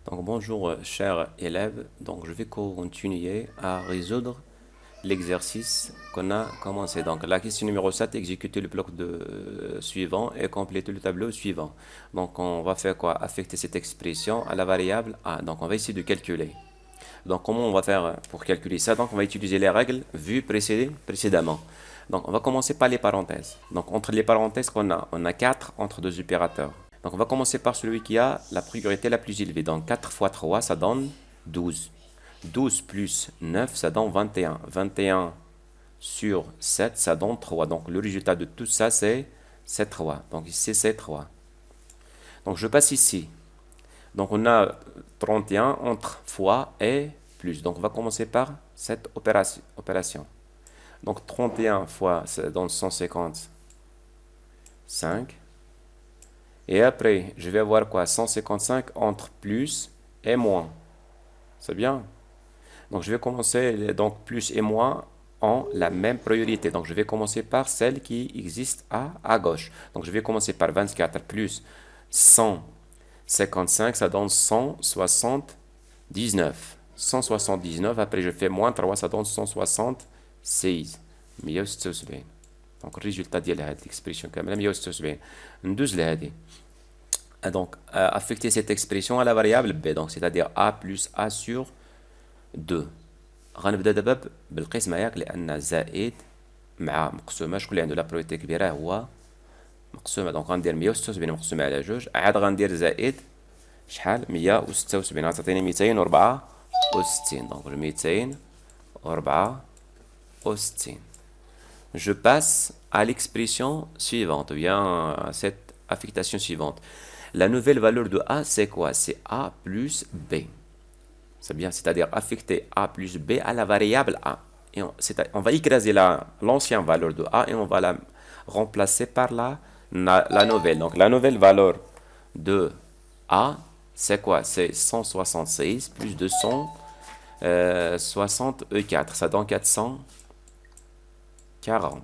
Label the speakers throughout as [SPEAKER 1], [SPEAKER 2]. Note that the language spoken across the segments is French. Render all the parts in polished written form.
[SPEAKER 1] Donc bonjour chers élèves, donc je vais continuer à résoudre l'exercice qu'on a commencé. Donc la question numéro 7, exécuter le bloc suivant et compléter le tableau suivant. Donc on va faire quoi? Affecter cette expression à la variable a. Donc on va essayer de calculer. Donc comment on va faire pour calculer ça? Donc on va utiliser les règles vues précédemment. Donc on va commencer par les parenthèses. Donc entre les parenthèses on a 4 entre deux opérateurs. Donc on va commencer par celui qui a la priorité la plus élevée. Donc 4 fois 3 ça donne 12. 12 plus 9 ça donne 21. 21 sur 7 ça donne 3. Donc le résultat de tout ça c'est 3. Donc ici c'est 3. Donc je passe ici. Donc on a 31 entre fois et plus. Donc on va commencer par cette opération. Donc 31 fois, ça donne 155. Et après, je vais avoir quoi? 155 entre plus et moins. C'est bien? Donc je vais commencer, donc plus et moins ont la même priorité. Donc je vais commencer par celle qui existe à gauche. Donc je vais commencer par 24 plus 155, ça donne 179. 179, après je fais moins 3, ça donne 176. 176. Donc الريزلت ديال هذه l'expression كامله 176. ندوز لهذه. Donc affecter cette expression à la variable b, donc c'est-à-dire a plus a sur 2. غنبدا دابا بالقسمه ياك لان زائد مع مقسومه شكون اللي عنده لا بروبرتي كبيره هو مقسومه. دونك غندير 176 مقسومه على جوج، عاد غندير زائد شحال 176 غتعطيني 264. دونك 264. Je passe à l'expression suivante, ou bien à cette affectation suivante. La nouvelle valeur de A, c'est quoi? C'est A plus B. C'est bien, c'est-à-dire affecter A plus B à la variable A. Et on va écraser l'ancienne valeur de A et on va la remplacer par la nouvelle. Donc la nouvelle valeur de A, c'est quoi? C'est 176 plus 264. Ça donne 440.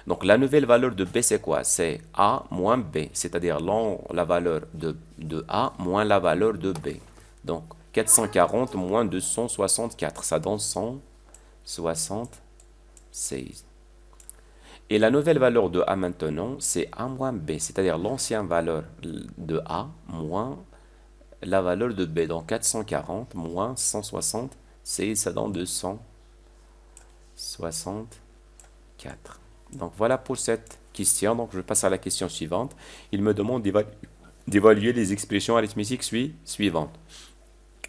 [SPEAKER 1] Donc la nouvelle valeur de B, c'est quoi? C'est A moins B, c'est-à-dire la valeur de A moins la valeur de B. Donc 440 moins 264, ça donne 176. Et la nouvelle valeur de A maintenant, c'est A moins B, c'est-à-dire l'ancienne valeur de A moins la valeur de B. Donc 440 moins 176, ça donne 264. Donc voilà pour cette question. Donc je passe à la question suivante. Il me demande d'évaluer les expressions arithmétiques suivantes.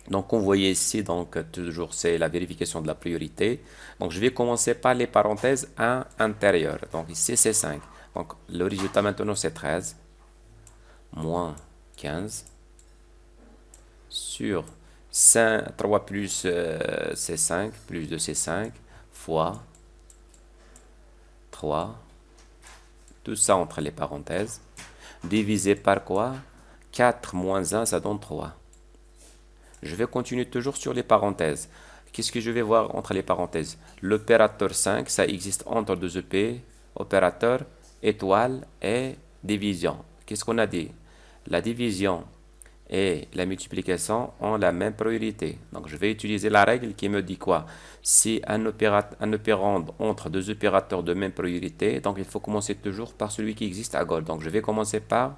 [SPEAKER 1] Donc on voit ici, donc toujours c'est la vérification de la priorité. Donc je vais commencer par les parenthèses intérieures. Donc ici c'est 5. Donc le résultat maintenant c'est 13 moins 15 sur 5, 3 plus c'est 5, plus 2 c'est 5 fois 3, tout ça entre les parenthèses, divisé par quoi? 4 moins 1, ça donne 3. Je vais continuer toujours sur les parenthèses. Qu'est-ce que je vais voir entre les parenthèses? L'opérateur 5, ça existe entre deux EP, opérateur, étoile et division. Qu'est-ce qu'on a dit? La division et la multiplication ont la même priorité. Donc je vais utiliser la règle qui me dit quoi? Si un opérand entre deux opérateurs de même priorité, donc il faut commencer toujours par celui qui existe à gauche. Donc je vais commencer par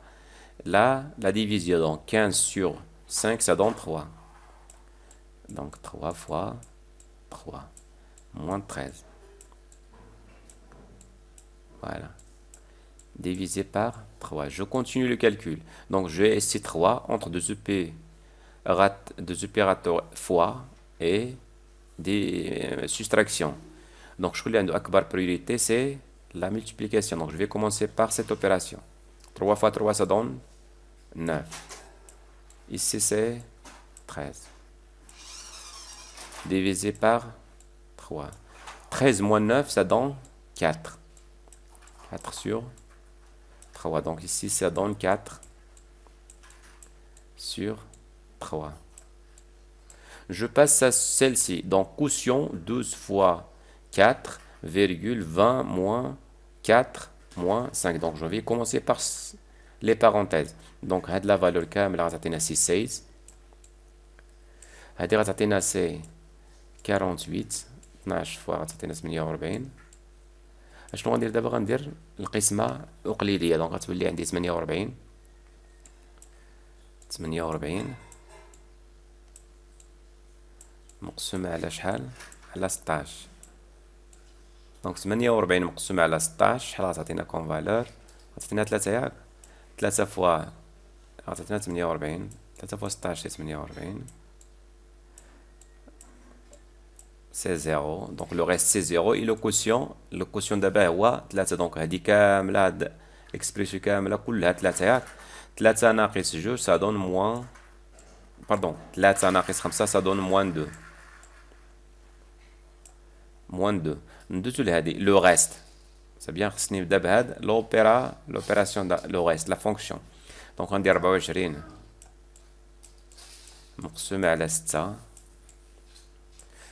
[SPEAKER 1] la division. Donc 15 sur 5, ça donne 3. Donc 3 fois 3, moins 13. Voilà. Divisé par 3. Je continue le calcul. Donc je vais ici 3 entre deux opérateurs fois et des soustractions. Donc je connais la priorité, c'est la multiplication. Donc je vais commencer par cette opération. 3 fois 3, ça donne 9. Ici c'est 13. Divisé par 3. 13 moins 9, ça donne 4. 4 sur 3. Donc ici, ça donne 4 sur 3. Je passe à celle-ci. Donc, quotient 12 fois 4, 20 moins 4 moins 5. Donc, je vais commencer par les parenthèses. Donc هاد la valeur كاملة غتعطينا سي 16. هادي غتعطينا سي 48. 12 فوا غتعطينا 48. اشنو غندير دابا؟ غندير القسمة أقليدية. دونك غتولي عندي 48 مقسومة على شحال؟ على 16. دونك 48 مقسومة على 16 شحال غتعطينا كون فالور؟ غتعطينا 3 ياك؟ 3 فوا غتعطينا 48. 3 فوا 16 هي 48. سي زيرو. دونك لو ريست سي زيرو. اي لو كوسيون دابا هو 3. دونك هادي كاملة هاد الاكسبريسيون كاملة كلها 3 ياك؟ 3 ناقص 2 سا دون موان، باردون 3 ناقص 5 سا دون موان 2. موان 2. ندوزو لهادي لو ريست. سي بيان خصني نبدا بهاد لوبيراسيون لو ريست لا فونكسيون. دونك غندير 24 مقسومة على 6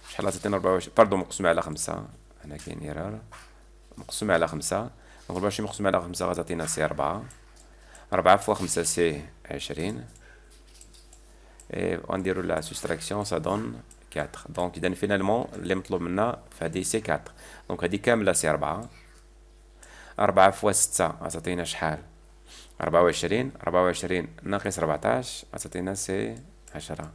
[SPEAKER 1] شحال غتعطينا؟ 24 باردون مقسومة على 5. هنا كاين ايرور. مقسومة على 5. دونك 24 مقسومة على 5 غتعطينا سي 4. 4 فوا 5 سي 20. اي غنديرو لا سوستراكسيون سا دون 4. دونك اذا فينالمون اللي مطلوب منا فهادي سي 4. دونك هادي كاملة سي 4. 4 فوا 6 غتعطينا شحال؟ 24. 24 ناقص 14 غتعطينا سي 10.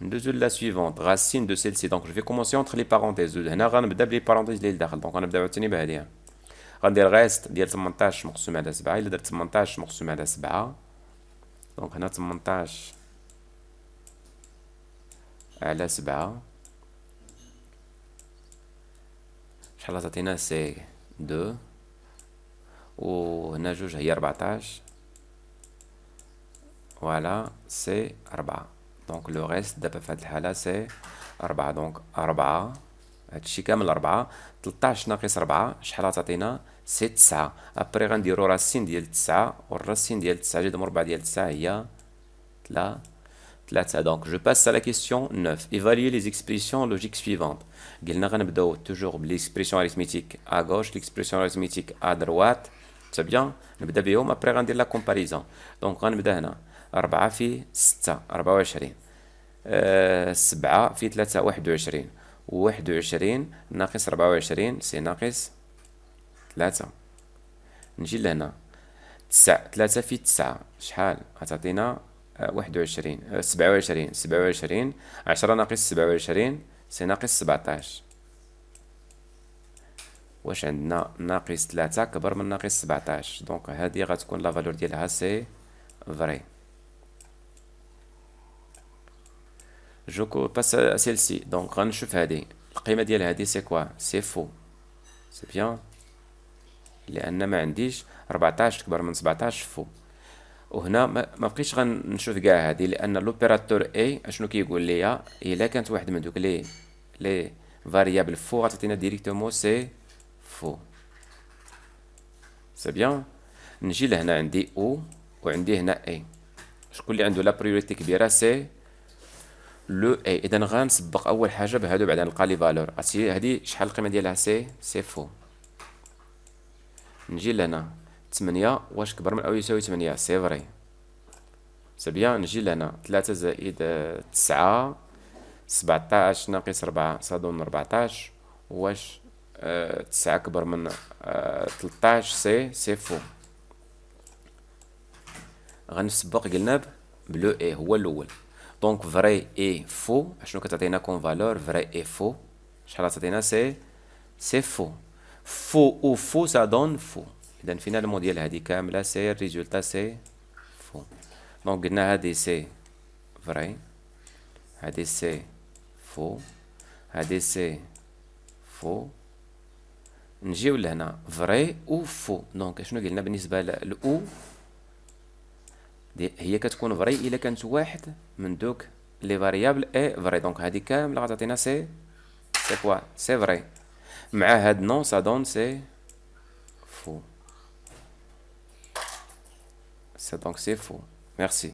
[SPEAKER 1] ندوزو لا سويفونت racine de celle-ci. دونك جو في كومونسي اونتر لي بارونتيز. هنا غنبدا بلي بارونتيز اللي لداخل. دونك غنبدا عاوتاني بهادي. غندير غيست ديال 18 مقسوم على 7. الا درت 18 مقسوم على 7 دونك هنا 18 على 7 شحال غتعطينا؟ سي 2. وهنا جوج هي 14. فوالا سي 4. دونك لو ريست دابا في هاد الحالة سي 4. دونك 4 هادشي كامل 4. 13 ناقص 4 شحال غتعطينا؟ سي 9. ابري غنديرو راسين ديال 9 والراسين ديال 9 جذر 4 ديال 9 هي 3. دونك جو باس à la question 9. Évaluer les expressions logiques suivantes. قلنا غنبداو توجور بالإكسبريسيون أريثميتيك à gauche الإكسبريسيون أريثميتيك à droite. سي بيان نبدا بهم ابري غندير لا كومباريزون. دونك غنبدا هنا 4 في 6 24. 7 في 3 21. 21 ناقص 24 سي ناقص 3. نجي لهنا 9. 3 في 9 شحال غتعطينا؟ 21. 27. 27 10 ناقص 27 سي ناقص 17. واش عندنا ناقص 3 كبر من ناقص 17؟ دونك هادي غتكون لا فالور ديالها سي فري. جو باس سيلسي. دونك غنشوف هادي القيمة ديال هادي سي كوا؟ سي فو. سي بيان لأن ما عنديش 14 كبر من 17 فو. وهنا ما بقيتش غنشوف كاع هادي لأن لوبيراتور اي اشنو كيقول ليا؟ الا كانت واحد من دوك لي فاريابل فو غتعطينا ديريكتومون سي فو. سي بيان. نجي لهنا عندي او وعندي هنا اي. شكون اللي عنده لا بريوريتي كبيرة؟ سي لو اي. اذا غنسبق اول حاجه بهادو بعدا نلقى لي فالور. هادي شحال القيمه ديالها؟ سي فو. نجي لهنا 8 واش كبر من او يساوي 8؟ سي فري. سي بيان. نجي لهنا 3 زائد 9 17 ناقص 4 صادون 14. واش 9 كبر من 13؟ سي فو. غنسبق قلنا بلو اي هو الاول. دونك فري اي فو. اشنو كتعطينا كون فالور؟ فري اي فو شحال غتعطينا؟ سي فو. فو او فو سا دون فو. اذا فينالمون ديال هادي كامله سي الريزولتا سي فو. دونك قلنا هادي سي فري هادي سي فو هادي سي فو. نجيو لهنا فري او فو. دونك اشنو قلنا بالنسبه للاو؟ هي كتكون فري الا كانت واحد من دوك لي فاريابل اي فري. دونك هادي كامله غتعطينا سي كوا؟ سي فري. مع هاد نون سا دون سي فو. سي دونك سي فو. ميرسي.